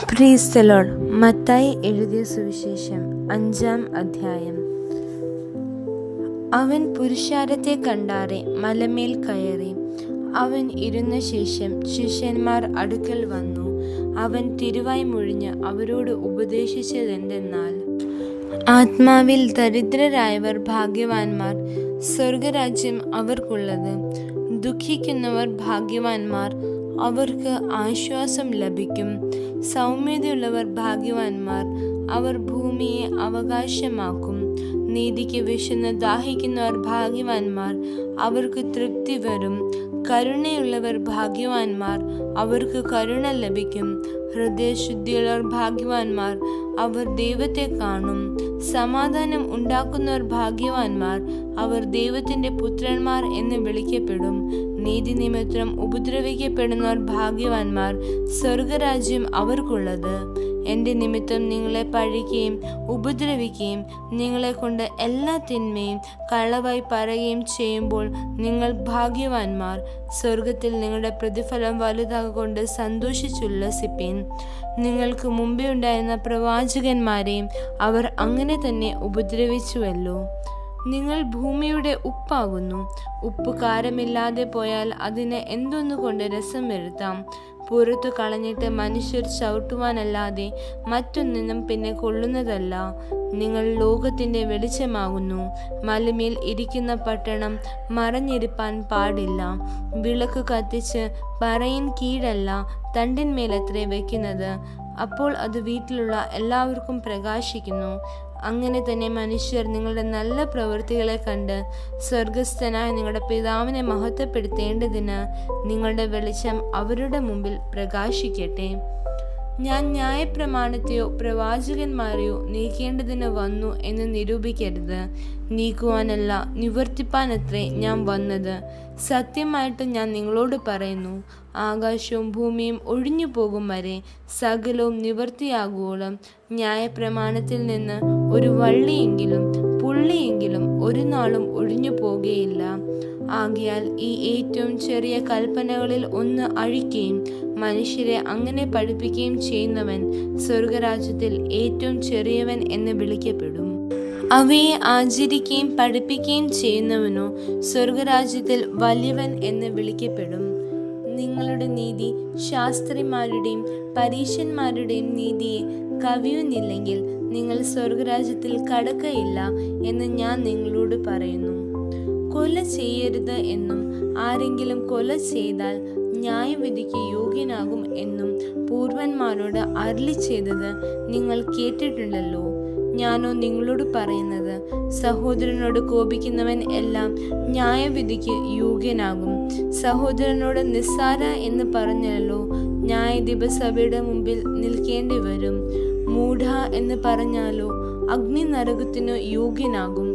Praise the Lord. Mathai എഴുതിയ സുവിശേഷം 5-ാം അധ്യായം. അവൻ പുരുഷാരത്തെ കണ്ടാറെ മലമേൽ കയറി. അവൻ ഇരുന്ന ശേഷം ശിഷ്യന്മാർ അടുക്കൽ വന്നു. അവൻ തിരുവായ് മൊഴിഞ്ഞ് അവരോട് ഉപദേശിച്ചതെന്തെന്നാൽ, ആത്മാവിൽ ദരിദ്രരായവർ ഭാഗ്യവാന്മാർ, സ്വർഗരാജ്യം അവർക്കുള്ളത്. ദുഃഖിക്കുന്നവർ ഭാഗ്യവാന്മാർ, അവർക്ക് ആശ്വാസം ലഭിക്കും. സൗമ്യതയുള്ളവർ ഭാഗ്യവാന്മാർ, അവർ ഭൂമിയെ അവകാശമാക്കും. നീതിക്ക് വിശന്ന് ദാഹിക്കുന്നവർ ഭാഗ്യവാന്മാർ, അവർക്ക് തൃപ്തി വരും. കരുണയുള്ളവർ ഭാഗ്യവാന്മാർ, അവർക്ക് കരുണ ലഭിക്കും. ഹൃദയശുദ്ധിയുള്ളവർ ഭാഗ്യവാന്മാർ, അവർ ദൈവത്തെ കാണും. സമാധാനം ഉണ്ടാക്കുന്നവർ ഭാഗ്യവാന്മാർ, അവർ ദൈവത്തിൻ്റെ പുത്രന്മാർ എന്ന് വിളിക്കപ്പെടും. നീതി നിമിത്തം ഉപദ്രവിക്കപ്പെടുന്നവർ ഭാഗ്യവാന്മാർ, സ്വർഗരാജ്യം അവർക്കുള്ളത്. എൻ്റെ നിമിത്തം നിങ്ങളെ പഴിക്കുകയും ഉപദ്രവിക്കുകയും നിങ്ങളെ കൊണ്ട് എല്ലാ തിന്മയും കളവായി പറയുകയും ചെയ്യുമ്പോൾ നിങ്ങൾ ഭാഗ്യവാന്മാർ. സ്വർഗത്തിൽ നിങ്ങളുടെ പ്രതിഫലം വലുതാകൊണ്ട് സന്തോഷിച്ചുല്ലസിപ്പീൻ. നിങ്ങൾക്ക് മുമ്പേ ഉണ്ടായിരുന്ന പ്രവാചകന്മാരെയും അവർ അങ്ങനെ തന്നെ ഉപദ്രവിച്ചുവല്ലോ. നിങ്ങൾ ഭൂമിയുടെ ഉപ്പാകുന്നു. ഉപ്പ് കാരമില്ലാതെ പോയാൽ അതിന് എന്തൊന്നുകൊണ്ട് രസം വരുത്താം? പുറത്തു കളഞ്ഞിട്ട് മനുഷ്യർ ചവിട്ടുവാനല്ലാതെ മറ്റൊന്നിനും പിന്നെ കൊള്ളുന്നതല്ല. നിങ്ങൾ ലോകത്തിൻ്റെ വെളിച്ചമാകുന്നു. മലമേൽ ഇരിക്കുന്ന പട്ടണം മറഞ്ഞിരിപ്പാൻ പാടില്ല. വിളക്ക് കത്തിച്ച് പറയിൻ കീഴല്ല, തണ്ടിന്മേലത്രേ വയ്ക്കുന്നത്. അപ്പോൾ അത് വീട്ടിലുള്ള എല്ലാവർക്കും പ്രകാശിക്കുന്നു. അങ്ങനെ തന്നെ മനുഷ്യർ നിങ്ങളുടെ നല്ല പ്രവൃത്തികളെ കണ്ട് സ്വർഗസ്ഥനായ നിങ്ങളുടെ പിതാവിനെ മഹത്വപ്പെടുത്തേണ്ടതിന് നിങ്ങളുടെ വെളിച്ചം അവരുടെ മുമ്പിൽ പ്രകാശിക്കട്ടെ. ഞാൻ ന്യായപ്രമാണത്തെയോ പ്രവാചകന്മാരെയോ നീക്കേണ്ടതിന് വന്നു എന്ന് നിരൂപിക്കരുത്. നീക്കുവാനല്ല, നിവർത്തിപ്പാനത്രേ ഞാൻ വന്നത്. സത്യമായിട്ട് ഞാൻ നിങ്ങളോട് പറയുന്നു, ആകാശവും ഭൂമിയും ഒഴിഞ്ഞു പോകും വരെ സകലവും നിവർത്തിയാകുവോളം ന്യായപ്രമാണത്തിൽ നിന്ന് ഒരു വള്ളിയെങ്കിലും പുള്ളിയെങ്കിലും ഒരു നാളും ഒഴിഞ്ഞു പോകുകയില്ല. ആകയാൽ ഈ ഏറ്റവും ചെറിയ കൽപ്പനകളിൽ ഒന്ന് അഴിക്കുകയും മനുഷ്യരെ അങ്ങനെ പഠിപ്പിക്കുകയും ചെയ്യുന്നവൻ സ്വർഗരാജ്യത്തിൽ ഏറ്റവും ചെറിയവൻ എന്ന് വിളിക്കപ്പെടും. അവയെ ആചരിക്കുകയും പഠിപ്പിക്കുകയും ചെയ്യുന്നവനോ സ്വർഗരാജ്യത്തിൽ വലിയവൻ എന്ന് വിളിക്കപ്പെടും. നിങ്ങളുടെ നീതി ശാസ്ത്രിമാരുടെയും പരീശന്മാരുടെയും നീതിയെ കവിയുന്നില്ലെങ്കിൽ നിങ്ങൾ സ്വർഗരാജ്യത്തിൽ കടക്കയില്ല എന്ന് ഞാൻ നിങ്ങളോട് പറയുന്നു. കൊല ചെയ്യരുത് എന്നും ആരെങ്കിലും കൊല ചെയ്താൽ ന്യായവിധിക്ക് യോഗ്യനാകും എന്നും പൂർവന്മാരോട് അരുളി ചെയ്തത് നിങ്ങൾ കേട്ടിട്ടുണ്ടല്ലോ. ഞാനോ നിങ്ങളോട് പറയുന്നത്, സഹോദരനോട് കോപിക്കുന്നവൻ എല്ലാം ന്യായവിധിക്ക് യോഗ്യനാകും. സഹോദരനോട് നിസ്സാര എന്ന് പറഞ്ഞല്ലോ ന്യായാധിപസഭയുടെ മുമ്പിൽ നിൽക്കേണ്ടി വരും. മൂഢ എന്ന് പറഞ്ഞാലോ അഗ്നി നരകത്തിനു യോഗ്യനാകും.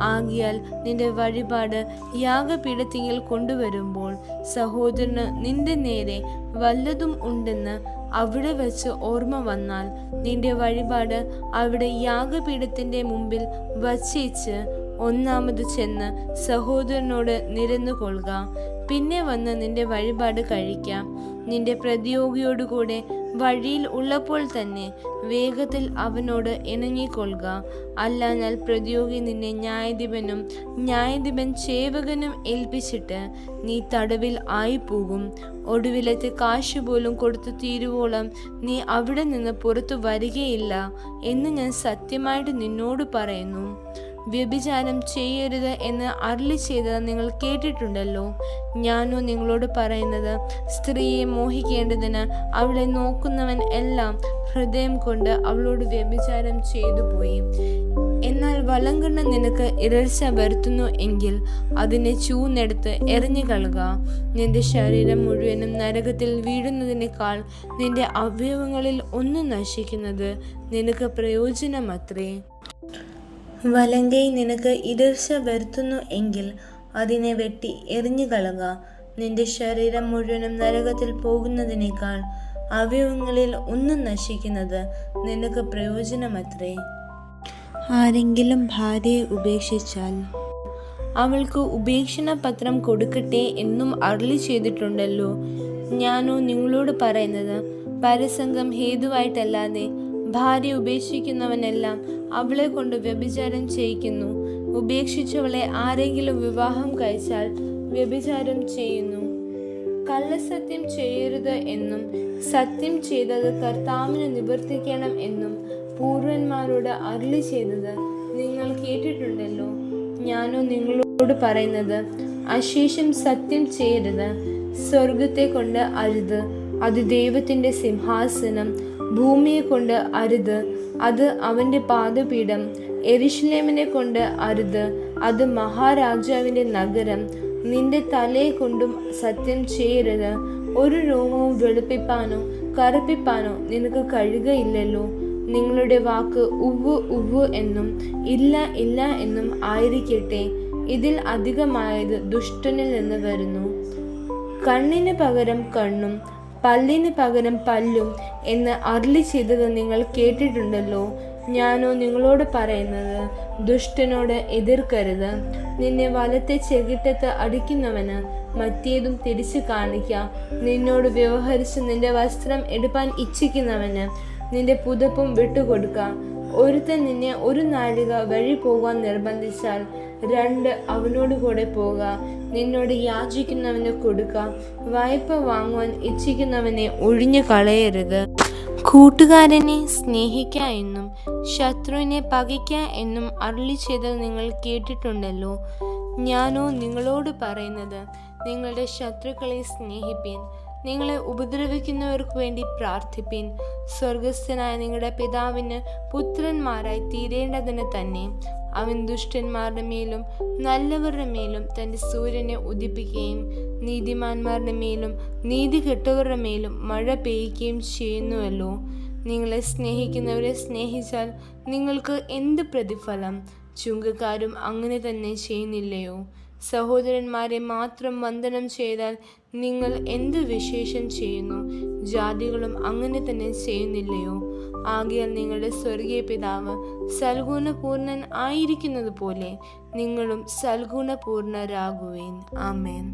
ആകിയാൽ നിന്റെ വഴിപാട് യാഗപീഠത്തിങ്കിൽ കൊണ്ടുവരുമ്പോൾ സഹോദരന് നിന്റെ നേരെ വല്ലതും ഉണ്ടെന്ന് അവിടെ വച്ച് ഓർമ്മ വന്നാൽ നിന്റെ വഴിപാട് അവിടെ യാഗപീഠത്തിൻ്റെ മുമ്പിൽ വച്ചേച്ച് ഒന്നാമത് ചെന്ന് സഹോദരനോട് നിരന്നു കൊള്ളുക. പിന്നെ വന്ന് നിന്റെ വഴിപാട് കഴിക്കാം. നിന്റെ പ്രതിയോഗിയോടുകൂടെ വഴിയിൽ ഉള്ളപ്പോൾ തന്നെ വേഗത്തിൽ അവനോട് ഇണങ്ങിക്കൊള്ളുക. അല്ലാഞ്ഞാൽ പ്രതിയോഗി നിന്നെ ന്യായാധിപനും ന്യായാധിപൻ സേവകനും ഏൽപ്പിച്ചിട്ട് നീ തടവിൽ ആയിപ്പോകും. ഒടുവിലത്തെ കാശ് പോലും കൊടുത്തു തീരുവോളം നീ അവിടെ നിന്ന് പുറത്തു വരികയില്ല എന്ന് ഞാൻ സത്യമായിട്ട് നിന്നോട് പറയുന്നു. വ്യഭിചാരം ചെയ്യരുത് എന്ന് അരുളി ചെയ്തത് നിങ്ങൾ കേട്ടിട്ടുണ്ടല്ലോ. ഞാനോ നിങ്ങളോട് പറയുന്നത്, സ്ത്രീയെ മോഹിക്കേണ്ടതിന് അവളെ നോക്കുന്നവൻ എല്ലാം ഹൃദയം കൊണ്ട് അവളോട് വ്യഭിചാരം ചെയ്തു പോയി. എന്നാൽ വലങ്കണ്ണ് നിനക്ക് ഇടർച്ച വരുത്തുന്നു എങ്കിൽ അതിനെ ചൂന്നെടുത്ത് എറിഞ്ഞു കളക. നിന്റെ ശരീരം മുഴുവനും നരകത്തിൽ വീഴുന്നതിനേക്കാൾ നിന്റെ അവയവങ്ങളിൽ ഒന്ന് നശിക്കുന്നത് നിനക്ക് പ്രയോജനമത്രേ. വലങ്കൈ നിനക്ക് ഇടർച്ച വരുത്തുന്നു എങ്കിൽ അതിനെ വെട്ടി എറിഞ്ഞു കളക. നിന്റെ ശരീരം മുഴുവനും നരകത്തിൽ പോകുന്നതിനേക്കാൾ അവയവങ്ങളിൽ ഒന്നും നശിക്കുന്നത് നിനക്ക് പ്രയോജനമത്രേ. ആരെങ്കിലും ഭാര്യയെ ഉപേക്ഷിച്ചാൽ അവൾക്ക് ഉപേക്ഷണ പത്രം കൊടുക്കട്ടെ എന്നും അരുളി ചെയ്തിട്ടുണ്ടല്ലോ. ഞാനോ നിങ്ങളോട് പറയുന്നത്, പരസംഗം ഹേതുവായിട്ടല്ലാതെ ഭാര്യ ഉപേക്ഷിക്കുന്നവനെല്ലാം അവളെ കൊണ്ട് വ്യഭിചാരം ചെയ്യിക്കുന്നു. ഉപേക്ഷിച്ചവളെ ആരെങ്കിലും വിവാഹം കഴിച്ചാൽ വ്യഭിചാരം ചെയ്യുന്നു. കള്ളസത്യം ചെയ്യരുത് എന്നും സത്യം ചെയ്തത് കർത്താവിന് നിവർത്തിക്കണം എന്നും പൂർവന്മാരോട് അരുളി ചെയ്തത് നിങ്ങൾ കേട്ടിട്ടുണ്ടല്ലോ. ഞാനോ നിങ്ങളോട് പറയുന്നത്, അശേഷം സത്യം ചെയ്യരുത്. സ്വർഗത്തെ കൊണ്ട് അരുത്, അത് ദൈവത്തിൻ്റെ സിംഹാസനം. ഭൂമിയെ കൊണ്ട് അരുത്, അത് അവൻ്റെ പാദപീഠം. യെരൂശലേമിനെ കൊണ്ട് അരുത്, അത് മഹാരാജാവിൻ്റെ നഗരം. നിന്റെ തലയെ കൊണ്ടും സത്യം ചെയ്യരുത്. ഒരു രോമവും വെളുപ്പിപ്പാനോ കറുപ്പിപ്പാനോ നിനക്ക് കഴിയുകയില്ലല്ലോ. നിങ്ങളുടെ വാക്ക് ഉവ്വ് ഉവ്വ് എന്നും ഇല്ല ഇല്ല എന്നും ആയിരിക്കട്ടെ. ഇതിൽ അധികമായത് ദുഷ്ടനിൽ നിന്ന് വരുന്നു. കണ്ണിന് പകരം കണ്ണും പല്ലിന് പകരം പല്ലും എന്ന് അരുളി ചെയ്തത് നിങ്ങൾ കേട്ടിട്ടുണ്ടല്ലോ. ഞാനോ നിങ്ങളോട് പറയുന്നത്, ദുഷ്ടനോട് എതിർക്കരുത്. നിന്നെ വലത്തെ ചെകിട്ടത്ത് അടിക്കുന്നവന് മറ്റേതും തിരിച്ചു കാണിക്ക. നിന്നോട് വ്യവഹരിച്ച് നിന്റെ വസ്ത്രം എടുപ്പാൻ ഇച്ഛിക്കുന്നവന് നിന്റെ പുതപ്പും വിട്ടുകൊടുക്ക. ഒരുത്തൻ നിന്നെ ഒരു നാഴിക വഴി പോകാൻ നിർബന്ധിച്ചാൽ രണ്ട് അവനോട് കൂടെ പോക. നിന്നോട് യാചിക്കുന്നവന് കൊടുക്ക. വായ്പ വാങ്ങുവാൻ ഇച്ഛിക്കുന്നവനെ ഒഴിഞ്ഞു കളയരുത്. കൂട്ടുകാരനെ സ്നേഹിക്ക എന്നും ശത്രുവിനെ പകയ്ക്ക എന്നും അരുളി ചെയ്തത് നിങ്ങൾ കേട്ടിട്ടുണ്ടല്ലോ. ഞാനോ നിങ്ങളോട് പറയുന്നത്, നിങ്ങളുടെ ശത്രുക്കളെ സ്നേഹിപ്പീൻ, നിങ്ങളെ ഉപദ്രവിക്കുന്നവർക്ക് വേണ്ടി പ്രാർത്ഥിപ്പീൻ. സ്വർഗസ്ഥനായ നിങ്ങളുടെ പിതാവിന് പുത്രന്മാരായി തീരേണ്ടതിന് തന്നെ അവൻ ദുഷ്ടന്മാരുടെ മേലും നല്ലവരുടെ മേലും തൻ്റെ സൂര്യനെ ഉദിപ്പിക്കുകയും നീതിമാന്മാരുടെ മേലും നീതി കെട്ടവരുടെ മേലും മഴ പെയ്യുകയും ചെയ്യുന്നുവല്ലോ. നിങ്ങളെ സ്നേഹിക്കുന്നവരെ സ്നേഹിച്ചാൽ നിങ്ങൾക്ക് എന്ത് പ്രതിഫലം? ചുങ്കക്കാരും അങ്ങനെ തന്നെ ചെയ്യുന്നില്ലയോ? സഹോദരന്മാരെ മാത്രം വന്ദനം ചെയ്താൽ നിങ്ങൾ എന്ത് വിശേഷം ചെയ്യുന്നു? ജാതികളും അങ്ങനെ തന്നെ ചെയ്യുന്നില്ലയോ? ആകയാൽ നിങ്ങളുടെ സ്വർഗീയ പിതാവ് സൽഗുണപൂർണൻ ആയിരിക്കുന്നത് പോലെ നിങ്ങളും സൽഗുണപൂർണരാകുവേൻ. ആമേൻ.